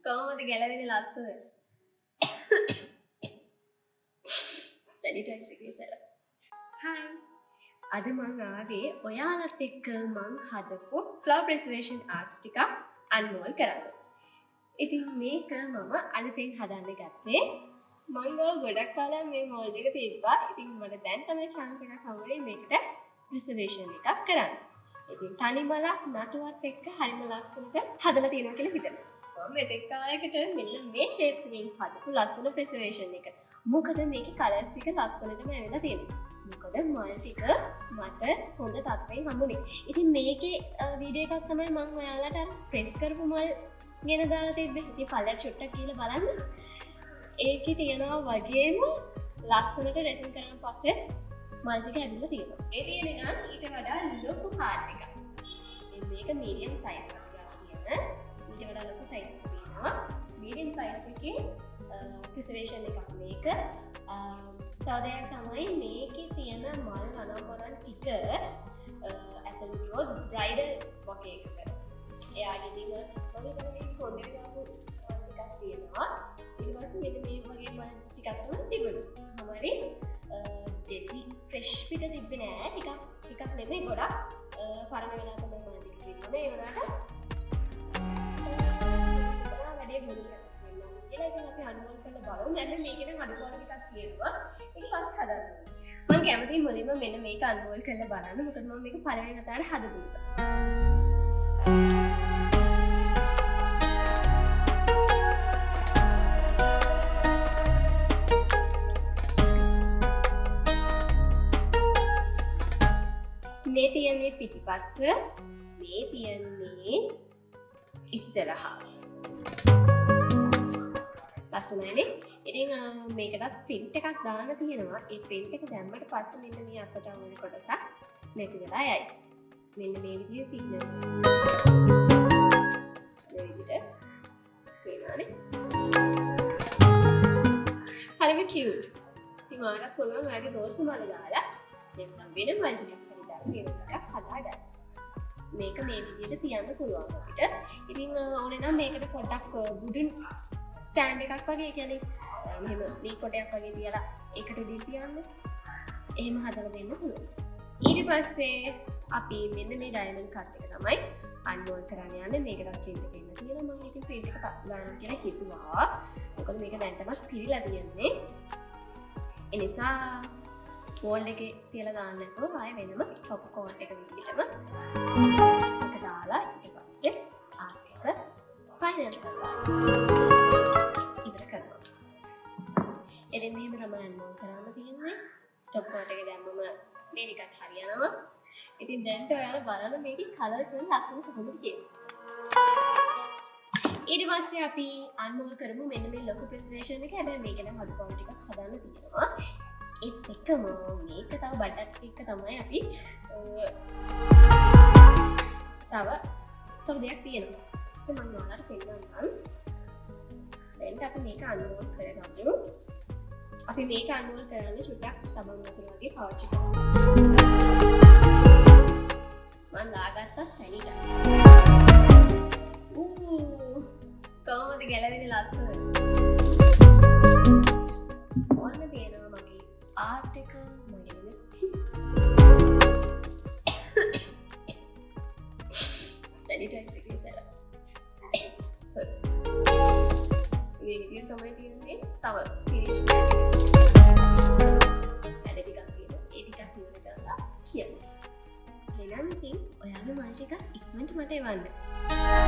කොහොමද ගැලවෙන්නේ ලස්සන? සැනිටයිස් එකේ සැර. හායි. අද මම ආවේ ඔයාලත් එක්ක මම හදපු flower preservation arts ටිකක් unmold කරන්න. ඉතින් මේක මම අලුතෙන් හදන්න ගත්තේ. මම ගොඩක් කාලයක් මේ mold එක තිබ්බා. ඉතින් මට දැන් තමයි chance එකක් හම්බුනේ මේකට preservation එකක් කරන්න. ඉතින් තනි මලක් නටුවත් එක්ක හරිම ලස්සනට හදලා තියෙනවා කියලා හිතනවා. මම මෙතෙක් කාලයකට මෙන්න මේ shape එකෙන් හදපු ලස්සන preservation එක. මොකද මේකේ colours ටික ලස්සනටම ඇවිල්ලා තියෙනවා. මොකද මල් ටික මට හොඳ තත්ත්වයෙන් හම්බුනේ. ඉතින් මේකේ වීඩියෝ එකක් තමයි මම ඔයාලට අර press කරපු මල් ගැන දාලා තිබ්බේ. ඉතින් පළල චුට්ටක් කියලා බලන්න. ඒකේ තියෙනවා වගේම ලස්සනට resin කරන පස්සේ මල් ටික ඇවිල්ලා තියෙනවා. ඒ තියෙන්නේ නම් ඊට වඩා ලොකු කාඩ් එකක්. මේක medium size එකක් තියෙන. ඊට වඩා ලොකු size එකක් තියෙනවා. medium size එකේ preservation එකක් මේක. තව දෙයක් තමයි මේකේ තියෙන මල් රණවරන් ටික ඇතලියෝ බ්‍රයිඩල් වගේ එකකට. එයාගේ ඉතින් මම හිතන්නේ පොඩි ගාපු ටිකක් තියෙනවා. ඊට පස්සේ මෙන්න මේ වගේ මල් ටිකක් තමයි තිබුණේ. හමාරි දෙති ෆ්‍රෙෂ් පිට තිබ්බේ නෑ. ටිකක් නෙමෙයි ගොඩක් පරණ වෙලා තමයි මල් ටික තිබුණේ. ඒ වුණාට වැඩේ මුළු කියලා ඉතින් අපි අනුමත කරලා බලමු. දැන් මේකේ නම් අඩුපාඩු ටිකක් තියෙනවා. ඒක පස්සේ හදන්න. මම කැමතියි මුලින්ම මෙන්න මේක අනුමත කරලා බලන්න. මොකද මම මේක පළවෙනි වතාවට හදපු නිසා. මේ තියන්නේ පිටිපස්ස, මේ තියන්නේ ඉස්සරහා. ලස්සනයිනේ. ඉතින් මේකටත් print එකක් දාන්න තියෙනවා. ඒ print එක දැම්මට පස්සේ මෙන්න මේ අතට වුණ කොටසක් නැති වෙලා යයි. මෙන්න මේ විදිහේ thickness. මේ විදිහට පේනවානේ. හරිම cute. ඉතින් ඔයාලට පුළුවන් ඔයාගේ රෝස් මල් දාලා නැත්නම් වෙන මල් ටිකක් හරි දාලා මේක හදාගන්න. මේක මේ විදිහට තියන්න පුළුවන් අපිට. ඉතින් ඕනේ නම් මේකට පොඩ්ඩක් wooden ස්ටෑන්ඩ් එකක් වගේ කියන්නේ මෙහෙම ලී කොටයක් වගේ තියලා ඒකට උඩින් තියන්න. එහෙම හදලා දෙන්න පුළුවන්. ඊට පස්සේ අපි මෙන්න මේ ඩයමන්ඩ් කට් එක තමයි අන්මෝල් කරන්න යන්නේ. මේකටත් print එක එන්න තියෙනවා. මම ඉතින් print එක පස්සේ දාන්න කියලා හිතුවා. මොකද මේක දැන්ටමත් පිරීලා තියෙන්නේ. ඒ නිසා mold එකේ තියලා දාන්න නැතුව ආයෙ වෙනම top coat එක විදිහටම ඒක දාලා ඊට පස්සේ ආර්ට් එක ෆයිනල් කරලා එදෙන් මෙහෙම තමයි අන්මෝල් කරන්න තියෙන්නේ. টොප් කෝට් එක දැම්මම මේ ටිකත් හරියනවා. ඉතින් දැන් ඔයාලා බලන්න මේකේ කලර්ස් වල ලස්සන කොහොමද කියලා. ඊට පස්සේ අපි අන්මෝල් කරමු මෙන්න මේ ලොකු ප්‍රෙසන්ටේෂන් එක. හැබැයි මේක නම් අඩු කෝට් ටිකක් හදන්න තියෙනවා. ඒත් එක්කම මේක තව බටත් එක්ක තමයි අපි තව දෙයක් තියෙනවා. ඉතින් මම ඔයාලට පෙන්නන්නම්. දැන් අපි මේක අන්මෝල් කරගමු. අපි මේක අන්මෝල් කරන්න චුට්ටක් සබන් වතුර වගේ පාවිච්චි කරමු. මම දාගත්තා සැනිටයිසර්. කොහොමද ගැලවෙන්නේ ලස්සන? ඔන්න තියෙනවා මගේ ආර්ට් එක මගේ සැනිටයිසර් එකේ සැර. සෝරි. මේ විදිහට තමයි තියෙන්නේ. තව ෆිනිෂ් වැඩ ටිකක් තියෙනවා. ඒ ටිකක් ඉවර කරලා කියන්න. එහෙනම් ඉතින් ඔයාගේ මල් ටික ඉක්මනට මට එවන්න.